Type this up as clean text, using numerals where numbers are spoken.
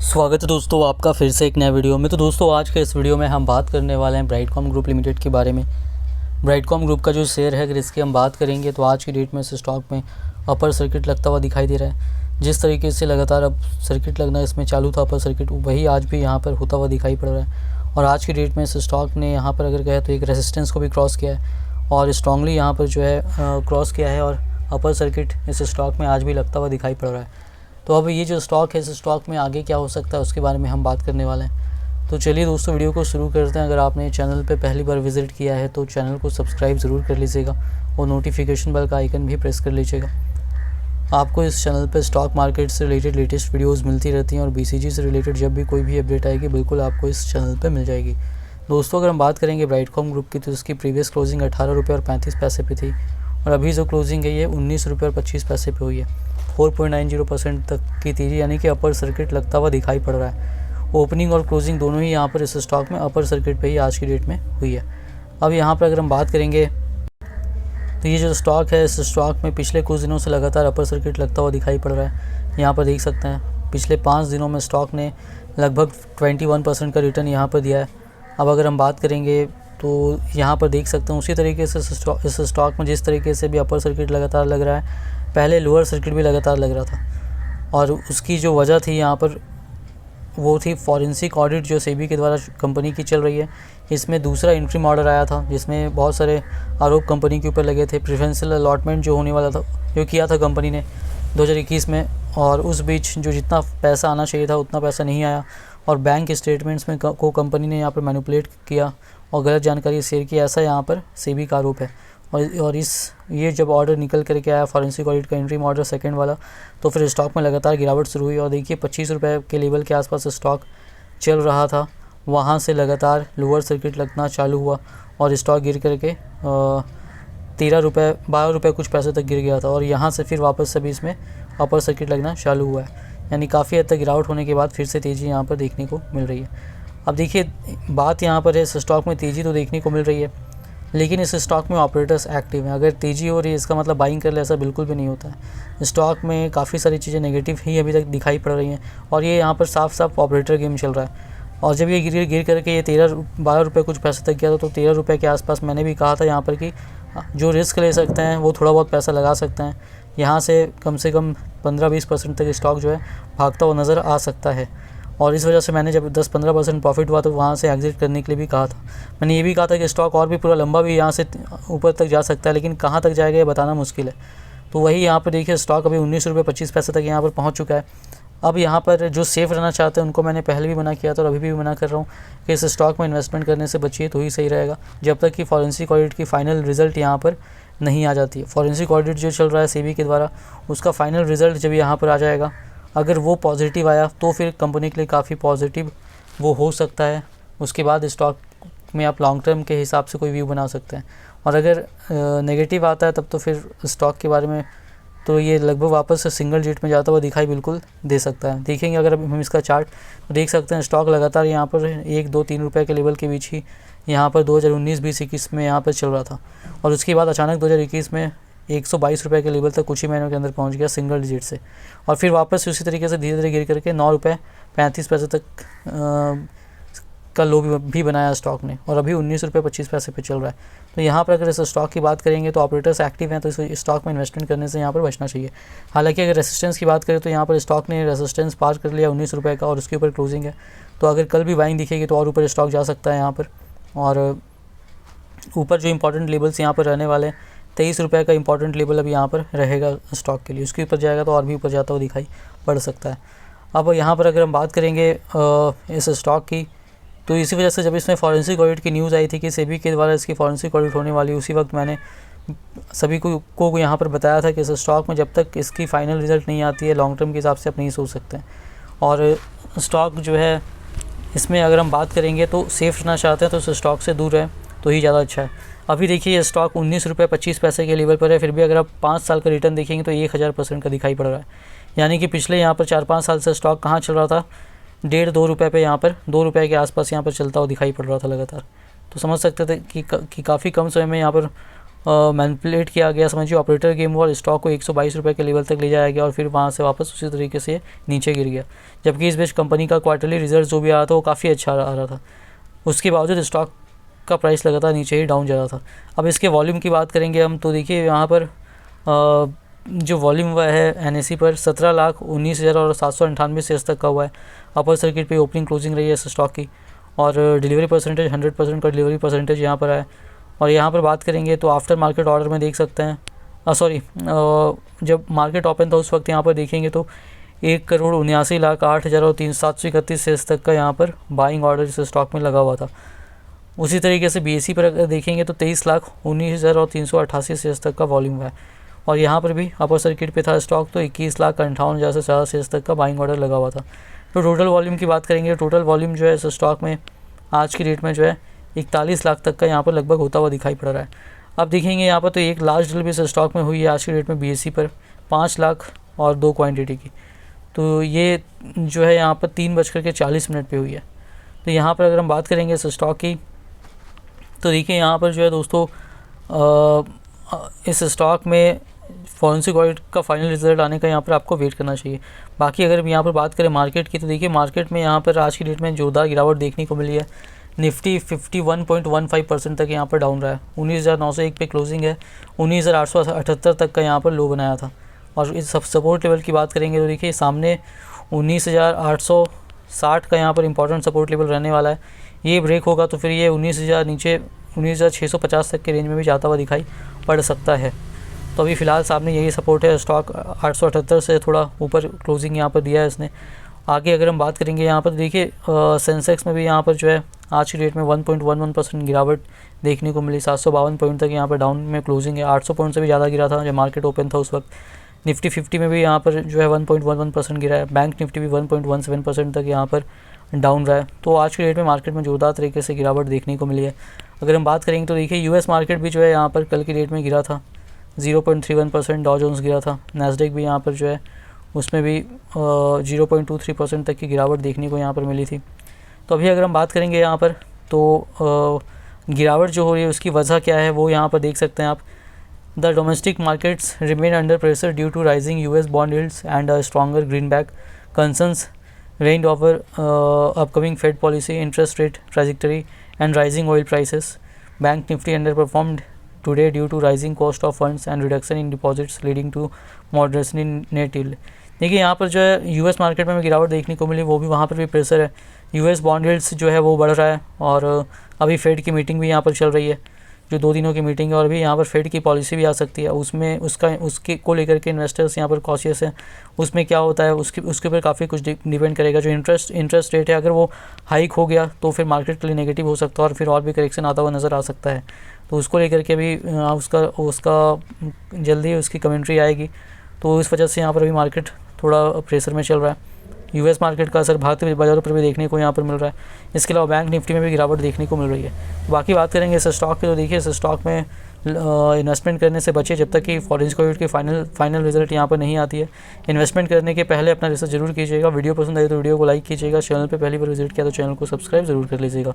स्वागत है दोस्तों आपका फिर से एक नया वीडियो में। तो दोस्तों आज के इस वीडियो में हम बात करने वाले हैं ब्राइटकॉम ग्रुप लिमिटेड के बारे में। ब्राइटकॉम ग्रुप का जो शेयर है अगर इसकी हम बात करेंगे तो आज की डेट में इस स्टॉक में अपर सर्किट लगता हुआ दिखाई दे रहा है। जिस तरीके से लगातार अब सर्किट लगना इसमें चालू था अपर सर्किट, वही आज भी यहाँ पर होता हुआ दिखाई पड़ रहा है। और आज की डेट में इस स्टॉक ने यहाँ पर अगर कहे तो एक रेसिस्टेंस को भी क्रॉस किया है और स्ट्रांगली यहाँ पर जो है क्रॉस किया है और अपर सर्किट इस स्टॉक में आज भी लगता हुआ दिखाई पड़ रहा है। तो अब ये जो स्टॉक है इस स्टॉक में आगे क्या हो सकता है उसके बारे में हम बात करने वाले हैं। तो चलिए दोस्तों वीडियो को शुरू करते हैं। अगर आपने चैनल पे पहली बार विज़िट किया है तो चैनल को सब्सक्राइब ज़रूर कर लीजिएगा और नोटिफिकेशन बेल का आइकन भी प्रेस कर लीजिएगा। आपको इस चैनल पे स्टॉक मार्केट से रिलेटेड लेटेस्ट वीडियोज़ मिलती रहती हैं और BCG से रिलेटेड जब भी कोई भी अपडेट आएगी बिल्कुल आपको इस चैनल पर मिल जाएगी। दोस्तों अगर हम बात करेंगे ब्राइटकॉम ग्रुप की तो इसकी प्रीवियस क्लोजिंग 18 रुपये और 35 पैसे पे थी और अभी जो क्लोजिंग है ये 19 रुपये और 25 पैसे पे हुई है। 4.90% तक की तेज़ी यानी कि अपर सर्किट लगता हुआ दिखाई पड़ रहा है। ओपनिंग और क्लोजिंग दोनों ही यहाँ पर इस स्टॉक में अपर सर्किट पे ही आज की डेट में हुई है। अब यहाँ पर अगर हम बात करेंगे तो ये जो स्टॉक है इस स्टॉक में पिछले कुछ दिनों से लगातार अपर सर्किट लगता हुआ दिखाई पड़ रहा है। यहाँ पर देख सकते हैं पिछले 5 दिनों में स्टॉक ने लगभग 21% का रिटर्न यहाँ पर दिया है। अब अगर हम बात करेंगे तो यहाँ पर देख सकते हैं उसी तरीके से इस स्टॉक में जिस तरीके से भी अपर सर्किट लगातार लग रहा है, पहले लोअर सर्किट भी लगातार लग रहा था और उसकी जो वजह थी यहाँ पर वो थी फॉरेंसिक ऑडिट जो सेबी के द्वारा कंपनी की चल रही है। इसमें दूसरा इंट्रीम ऑर्डर आया था जिसमें बहुत सारे आरोप कंपनी के ऊपर लगे थे। प्रेफरेंशियल अलॉटमेंट जो होने वाला था जो किया था कंपनी ने 2021 में, और उस बीच जो जितना पैसा आना चाहिए था उतना पैसा नहीं आया और बैंक स्टेटमेंट्स में को कंपनी ने यहाँ पर मैनिपुलेट किया और गलत जानकारी शेयर की, ऐसा यहाँ पर सेबी का आरोप है। और ये जब ऑर्डर निकल करके आया फॉरेंसिक ऑडिट का इंट्रीम ऑर्डर सेकंड वाला, तो फिर स्टॉक में लगातार गिरावट शुरू हुई और देखिए 25 रुपये के लेवल के आसपास स्टॉक चल रहा था, वहाँ से लगातार लोअर सर्किट लगना चालू हुआ और स्टॉक गिर करके 12 रुपये कुछ पैसे तक गिर गया था और यहाँ से फिर वापस से भी इसमें अपर सर्किट लगना चालू हुआ है। यानी काफ़ी हद तक गिरावट होने के बाद फिर से तेज़ी यहाँ पर देखने को मिल रही है। अब देखिए बात यहाँ पर है इस स्टॉक में तेज़ी तो देखने को मिल रही है लेकिन इस स्टॉक में ऑपरेटर्स एक्टिव हैं। अगर तेज़ी हो रही है इसका मतलब बाइंग कर ले, ऐसा बिल्कुल भी नहीं होता है। स्टॉक में काफ़ी सारी चीज़ें नेगेटिव ही अभी तक दिखाई पड़ रही हैं और ये यहाँ पर साफ साफ ऑपरेटर गेम चल रहा है। और जब ये गिर करके ये 12 रुपये कुछ पैसे तक गया था तो 13 रुपये के आसपास मैंने भी कहा था यहाँ पर कि जो रिस्क ले सकते हैं वो थोड़ा बहुत पैसा लगा सकते हैं। यहाँ से कम 15-20% तक स्टॉक जो है भागता हुआ नज़र आ सकता है और इस वजह से मैंने जब 10-15% प्रॉफिट हुआ तो वहाँ से एग्जिट करने के लिए भी कहा था। मैंने ये भी कहा था कि स्टॉक और भी पूरा लंबा भी यहाँ से ऊपर तक जा सकता है लेकिन कहाँ तक जाएगा ये बताना मुश्किल है। तो वही यहाँ पर देखिए स्टॉक अभी 19 रुपये 25 पैसे तक यहाँ पर पहुँच चुका है। अब यहाँ पर जो सेफ़ रहना चाहते हैं उनको मैंने पहले भी मना किया था और अभी भी मना कर रहा हूँ कि इस स्टॉक में इन्वेस्टमेंट करने से बचिए तो ही सही रहेगा जब तक कि फॉरेंसिक ऑडिट की फ़ाइनल रिज़ल्ट यहाँ पर नहीं आ जाती है। फॉरेंसिक ऑडिट जो चल रहा है सेबी के द्वारा उसका फ़ाइनल रिज़ल्ट जब यहाँ पर आ जाएगा, अगर वो पॉजिटिव आया तो फिर कंपनी के लिए काफ़ी पॉजिटिव वो हो सकता है। उसके बाद स्टॉक में आप लॉन्ग टर्म के हिसाब से कोई व्यू बना सकते हैं और अगर नेगेटिव आता है तब तो फिर स्टॉक के बारे में तो ये लगभग वापस से सिंगल डिजिट में जाता हुआ दिखाई बिल्कुल दे सकता है। देखेंगे अगर हम इसका चार्ट तो देख सकते हैं स्टॉक लगातार यहाँ पर 1-2-3 रुपये के लेवल के बीच ही यहाँ पर 2019-20-21 में यहाँ पर चल रहा था और उसके बाद अचानक 2021 में 122 रुपये के लेवल तक कुछ ही महीनों के अंदर पहुंच गया सिंगल डिजिट से और फिर वापस उसी तरीके से धीरे धीरे गिर करके 9 रुपये 35 पैसे तक का लो भी बनाया स्टॉक ने और अभी 19 रुपये 25 पैसे पे चल रहा है। तो यहाँ पर अगर इस स्टॉक की बात करेंगे तो ऑपरेटर्स एक्टिव हैं तो इस स्टॉक में इन्वेस्टमेंट करने से यहाँ पर बचना चाहिए। हालांकि अगर रेसिस्टेंस की बात करें तो यहाँ पर स्टॉक ने रेसिस्टेंस पार कर लिया 19 रुपये का और उसके ऊपर क्लोजिंग है, तो अगर कल भी बाइंग दिखेगी तो और ऊपर स्टॉक जा सकता है यहाँ पर। और ऊपर जो इंपॉर्टेंट लेवल्स यहाँ पर रहने वाले 23 रुपये का इंपॉर्टेंट लेवल अभी यहाँ पर रहेगा स्टॉक के लिए, उसके ऊपर जाएगा तो और भी ऊपर जाता हुआ दिखाई पड़ सकता है। अब यहाँ पर अगर हम बात करेंगे इस स्टॉक की तो इसी वजह से जब इसमें फॉरेंसिक ऑडिट की न्यूज़ आई थी कि सेबी के द्वारा इसकी फॉरेंसिक ऑडिट होने वाली, उसी वक्त मैंने सभी को यहाँ पर बताया था कि इस स्टॉक में जब तक इसकी फ़ाइनल रिज़ल्ट नहीं आती है लॉन्ग टर्म के हिसाब से आप नहीं सोच सकते हैं। और स्टॉक जो है इसमें अगर हम बात करेंगे तो सेफ़ रहना चाहते हैं तो इस स्टॉक से दूर रहें तो ही ज़्यादा अच्छा है। अभी देखिए ये स्टॉक 19 रुपये 25 पैसे के लेवल पर है, फिर भी अगर आप 5 साल का रिटर्न देखेंगे तो 1000% का दिखाई पड़ रहा है। यानी कि पिछले यहाँ पर 4-5 साल से स्टॉक कहाँ चल रहा था, 1.5-2 रुपये पे यहाँ पर 2 रुपये के आसपास यहाँ पर चलता हुआ दिखाई पड़ रहा था लगातार। तो समझ सकते थे कि काफ़ी कम समय में यहाँ पर मैनिपुलेट किया गया, समझिए ऑपरेटर गेम हुआ और स्टॉक को 122 रुपये के लेवल तक ले जाया गया और फिर वहाँ से वापस उसी तरीके से नीचे गिर गया। जबकि इस बीच कंपनी का क्वार्टरली रिजल्ट जो भी आ रहा था वो काफ़ी अच्छा आ रहा था, उसके बावजूद स्टॉक का प्राइस लगातार नीचे ही डाउन जा रहा था। अब इसके वॉल्यूम की बात करेंगे हम तो देखिए यहाँ पर जो वॉल्यूम हुआ है NSE पर 17,19,798 शेयर्स तक का हुआ है। अपर सर्किट पे ओपनिंग क्लोजिंग रही है इस स्टॉक की और डिलीवरी परसेंटेज 100% का डिलीवरी परसेंटेज यहाँ पर है। और यहाँ पर बात करेंगे तो आफ्टर मार्केट ऑर्डर में देख सकते हैं जब मार्केट ओपन था उस वक्त यहाँ पर देखेंगे तो 1,79,08,731 शेयर्स तक का यहाँ पर बाइंग ऑर्डर इस स्टॉक में लगा हुआ था। उसी तरीके से BSE पर अगर देखेंगे तो 23,19,388 शेयर्स तक का वॉल्यूम है और यहाँ पर भी अपर सर्किट पे था स्टॉक तो 21,58,000 से ज़्यादा शेयर्स तक का बाइंग ऑर्डर लगा हुआ था। तो टोटल वॉल्यूम की बात करेंगे, टोटल वॉल्यूम जो है इस स्टॉक में आज की डेट में जो है 41 लाख तक का यहाँ पर लगभग होता हुआ दिखाई पड़ रहा है। अब देखेंगे यहाँ पर तो एक लार्ज डील भी इस स्टॉक में हुई है आज की डेट में BSE पर 5 लाख और 2 क्वान्टिटी की। तो ये जो है यहाँ पर 3:40 पे हुई है। तो यहाँ पर अगर हम बात करेंगे इस स्टॉक की तो देखिए यहाँ पर जो है दोस्तों इस स्टॉक में फॉरेंसिक ऑडिट का फाइनल रिजल्ट आने का यहाँ पर आपको वेट करना चाहिए। बाकी अगर यहाँ पर बात करें मार्केट की तो देखिए मार्केट में यहाँ पर आज की डेट में जोरदार गिरावट देखने को मिली है। निफ्टी 51.15% तक यहाँ पर डाउन रहा है, 19,901 पे क्लोजिंग है, 19,878 तक का यहाँ पर लो बनाया था। और इस सपोर्ट लेवल की बात करेंगे तो देखिए सामने 19,860 का यहाँ पर इंपॉर्टेंट सपोर्ट लेवल रहने वाला है। ये ब्रेक होगा तो फिर ये 19,000 नीचे 19,650 तक के रेंज में भी जाता हुआ दिखाई पड़ सकता है। तो अभी फ़िलहाल सामने यही सपोर्ट है, स्टॉक 878 से थोड़ा ऊपर क्लोजिंग यहाँ पर दिया है इसने। आगे अगर हम बात करेंगे यहाँ पर देखिए सेंसेक्स में भी यहाँ पर जो है आज की डेट में 1.11% गिरावट देखने को मिली, 752 पॉइंट तक यहाँ पर डाउन में क्लोजिंग है। 800 पॉइंट से भी ज़्यादा गिरा था जब मार्केट ओपन था उस वक्त। निफ्टी 50 में भी यहाँ पर जो है 1.11% गिरा है। बैंक निफ्टी भी 1.17% तक यहाँ पर डाउन रहा है। तो आज की डेट में मार्केट में जोरदार तरीके से गिरावट देखने को मिली है। अगर हम बात करेंगे तो देखिए US मार्केट भी जो है यहाँ पर कल की डेट में गिरा था, 0.31% डॉ जोन्स गिरा था। नैस्डैक भी यहाँ पर जो है उसमें भी 0.23% तक की गिरावट देखने को यहाँ पर मिली थी। तो अभी अगर हम बात करेंगे यहाँ पर तो गिरावट जो हो रही है उसकी वजह क्या है वो यहाँ पर देख सकते हैं आप। The domestic markets remain under pressure due to rising US bond yields and a stronger greenback concerns reigned over upcoming Fed policy, interest rate trajectory and rising oil prices. Bank Nifty underperformed today due to rising cost of funds and reduction in deposits leading to moderation in net yield. देखिए यहाँ पर जो है US market में गिरावट देखने को मिली, वो भी वहाँ पर भी प्रेशर है। US बॉन्ड यील्ड्स जो है वो बढ़ रहा है और अभी फेड की मीटिंग भी यहाँ पर चल रही है, जो 2 दिनों की मीटिंग है और भी यहाँ पर फेड की पॉलिसी भी आ सकती है। उसमें उसके को लेकर के इन्वेस्टर्स यहाँ पर कॉशियस हैं। उसमें क्या होता है उसके ऊपर काफ़ी कुछ डिपेंड करेगा। जो इंटरेस्ट रेट है अगर वो हाइक हो गया तो फिर मार्केट के लिए नेगेटिव हो सकता है और फिर और भी करेक्शन आता हुआ नज़र आ सकता है। तो उसको लेकर के भी उसका जल्दी उसकी कमेंट्री आएगी। तो इस वजह से यहाँ पर अभी मार्केट थोड़ा प्रेशर में चल रहा है। US मार्केट का असर भारतीय बाजारों पर भी देखने को यहाँ पर मिल रहा है। इसके अलावा बैंक निफ्टी में भी गिरावट देखने को मिल रही है। बाकी बात करेंगे इस स्टॉक की तो देखिए इस स्टॉक में इन्वेस्टमेंट करने से बचे जब तक कि फॉरेंसिक ऑडिट की फाइनल रिजल्ट यहाँ पर नहीं आती है। इन्वेस्टमेंट करने के पहले अपना रिसर्च जरूर कीजिएगा। वीडियो पसंद आई तो वीडियो को लाइक कीजिएगा। चैनल पर पहली बार विजिट किया तो चैनल को सब्सक्राइब जरूर कर लीजिएगा।